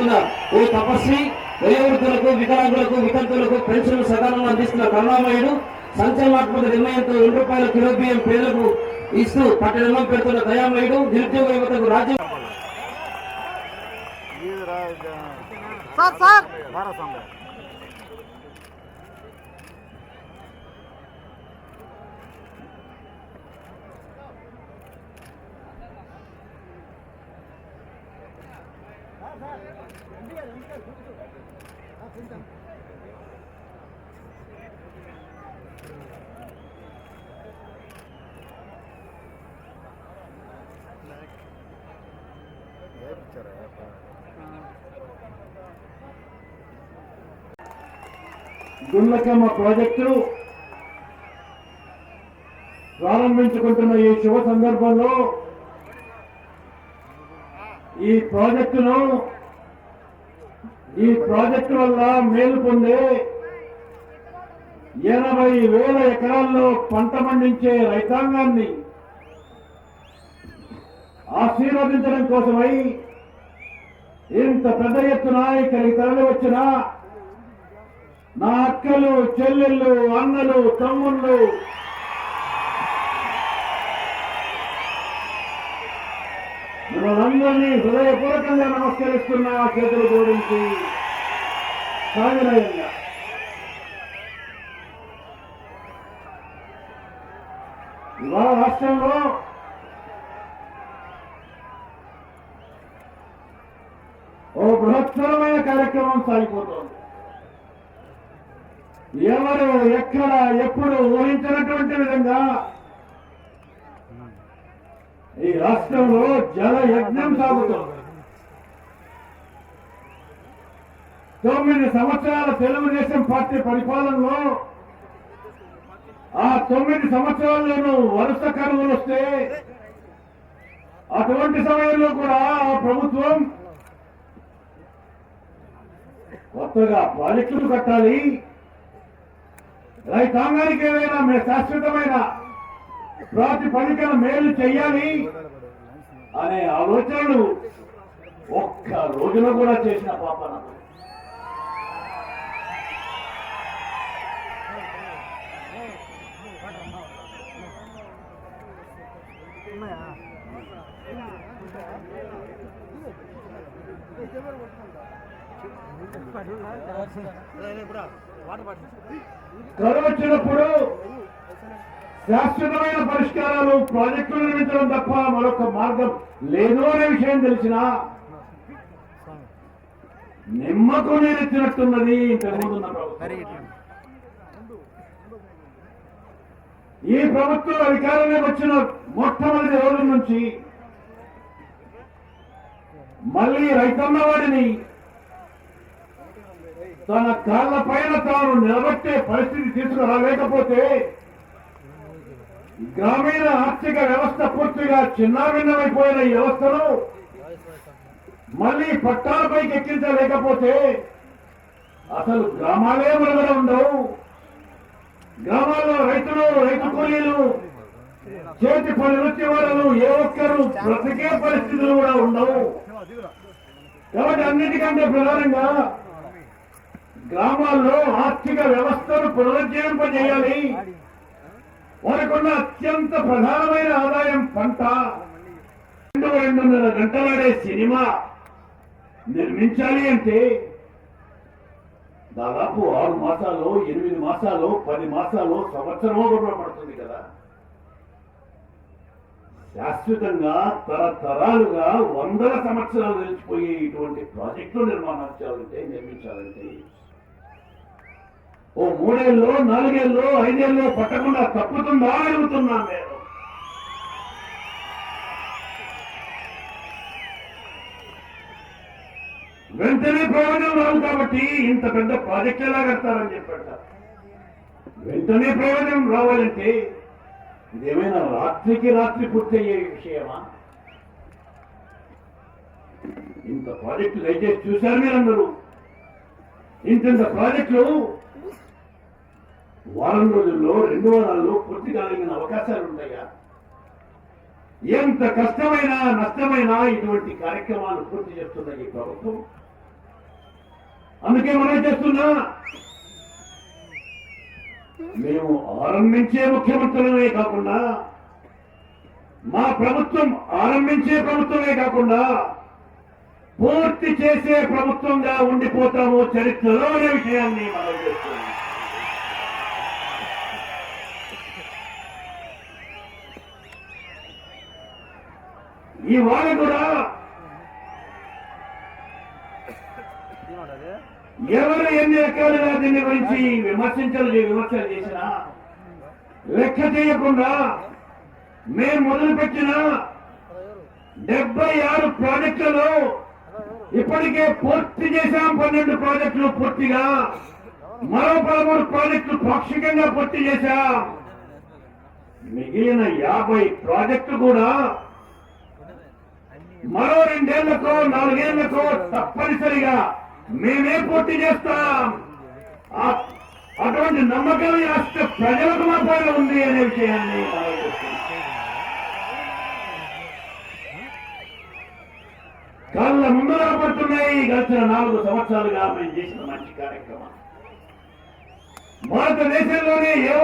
చేస్తున్న ఓ తపస్వి, వయోవృద్ధులకు, వికలాంగులకు, వితంతులకు పెన్షన్లు సకాలంలో అందిస్తున్న కరుణామయుడు, సంచలనాత్మక నిర్ణయంతో ₹2 కిలో బియ్యం పేదలకు ఇస్తూ పట్టణంలో పెడుతున్న దయామయుడు, నిరుద్యోగ యువతకు రాజ్యం గుండ్లకమ్మ ప్రాజెక్టు ప్రారంభించుకుంటున్న ఈ శుభ సందర్భంలో ఈ ప్రాజెక్టు వల్ల మేలు పొందే 80,000 ఎకరాల్లో పంట పండించే రైతాంగాన్ని ఆశీర్వదించడం కోసమై ఇంత పెద్ద ఎత్తున ఇక్కడికి తరలి వచ్చిన నా అక్కలు, చెల్లెళ్ళు, అన్నలు, తమ్ముళ్ళు, మనందరినీ హృదయపూర్వకంగా నమస్కరిస్తున్నా, చేతులు జోడించి సాగనయంగా. ఇవాళ రాష్ట్రంలో ఓ బృహత్తరమైన కార్యక్రమం సాగిపోతోంది. ఎవరు ఎక్కడ ఎప్పుడు ఊహించినటువంటి విధంగా ఈ రాష్ట్రంలో జల యజ్ఞం సాగుతోంది. 9 సంవత్సరాల తెలుగుదేశం పార్టీ పరిపాలనలో ఆ 9 సంవత్సరాల్లోనూ వరుస కరువులు వస్తే అటువంటి సమయంలో కూడా ఆ ప్రభుత్వం కొత్తగా ప్రాజెక్టులు కట్టాలి, రైతాంగానికి ఏదైనా శాశ్వతమైన ప్రాతిపదికన మేలు చెయ్యాలి అనే ఆలోచనలు ఒక్క రోజులో కూడా చేసిన పాపన. కరువు వచ్చినప్పుడు శాశ్వతమైన పరిష్కారాలు, ప్రాజెక్టులు నిర్మించడం తప్ప మరొక మార్గం లేదు అనే విషయం తెలిసినా నిమ్మకు నీరెత్తినట్టున్నది ఇంతకుముందున్న ప్రభుత్వం. ఈ ప్రభుత్వం అధికారంలోకి వచ్చిన మొట్టమొదటి రోజు నుంచి మళ్ళీ రైతన్న వాడిని తన కాళ్ల పైన తాను నిలబెట్టే పరిస్థితి తీసుకురాలేకపోతే గ్రామీణ ఆర్థిక వ్యవస్థ పూర్తిగా చిన్నాభిన్నమైపోయిన ఈ వ్యవస్థను మళ్ళీ పట్టాలపైకి ఎక్కించలేకపోతే అసలు గ్రామాలే మనుగడ ఉండవు. గ్రామాల్లో రైతులు, రైతు కూలీలు, చేతి పని వృత్తి వాళ్ళు ఏ ఒక్కరు బ్రతికే పరిస్థితులు కూడా ఉండవు. కాబట్టి అన్నిటికంటే ప్రధానంగా గ్రామాల్లో ఆర్థిక వ్యవస్థను పునరుజ్జీవింపజేయాలి. వారికున్న అత్యంత ప్రధానమైన ఆదాయం పంట. 2-2.5 గంటలాడే సినిమా నిర్మించాలి అంటే దాదాపు 6 మాసాలు, 8 మాసాలు, 10 మాసాలు, సంవత్సరమో కూడా పడుతుంది కదా. శాశ్వతంగా తరతరాలుగా 100ల సంవత్సరాలు నిలిచిపోయే ఇటువంటి ప్రాజెక్టులు నిర్మించాలంటే ఓ 3 ఏళ్ళు, 4 ఏళ్ళు, 5 ఏళ్ళు పట్టకుండా తప్పుతుందా అడుగుతున్నాను నేను. వెంటనే ప్రయోజనం రాదు కాబట్టి ఇంత పెద్ద ప్రాజెక్ట్ ఎలా కడతారని చెప్పారు. వెంటనే ప్రయోజనం రావాలంటే ఇదేమైనా రాత్రికి రాత్రి పూర్తయ్యే విషయమా? ఇంత ప్రాజెక్టు దయచేసి చూశారు మీరందరూ. ఇంత ప్రాజెక్టులు వారం రోజుల్లో, 2 వారాల్లో పూర్తి కాగలిగిన అవకాశాలు ఉన్నాయా? ఎంత కష్టమైనా, నష్టమైనా ఇటువంటి కార్యక్రమాలు పూర్తి చేస్తున్న ఈ ప్రభుత్వం అందుకే మనం చేస్తున్నా మేము ఆరంభించే ముఖ్యమంత్రులమే కాకుండా మా ప్రభుత్వం ఆరంభించే ప్రభుత్వమే కాకుండా పూర్తి చేసే ప్రభుత్వంగా ఉండిపోతాము చరిత్రలో అనే విషయాన్ని మనం చేస్తున్నాం. ఇవాళ కూడా ఎవరు ఎన్ని రకాలుగా దీని గురించి విమర్శలు చేసినా లెక్క చేయకుండా మేము మొదలుపెట్టిన 76 ప్రాజెక్టులలో ఇప్పటికే పూర్తి చేశాం. 12 ప్రాజెక్టులు పూర్తిగా, మరో 13 ప్రాజెక్టులు పాక్షికంగా పూర్తి చేశాం. మిగిలిన 50 ప్రాజెక్టులు కూడా మరో 2 ఏళ్లకో 4 ఏళ్లకో తప్పనిసరిగా మేమే పూర్తి చేస్తాం. అటువంటి నమ్మకం ఈ రాష్ట్ర ప్రజలకు మా పైన ఉంది అనే విషయాన్ని కళ్ళ ముందు రాబడుతున్నాయి. గడిచిన 4 సంవత్సరాలుగా మేము చేసిన మంచి కార్యక్రమం భారతదేశంలోనే ఏ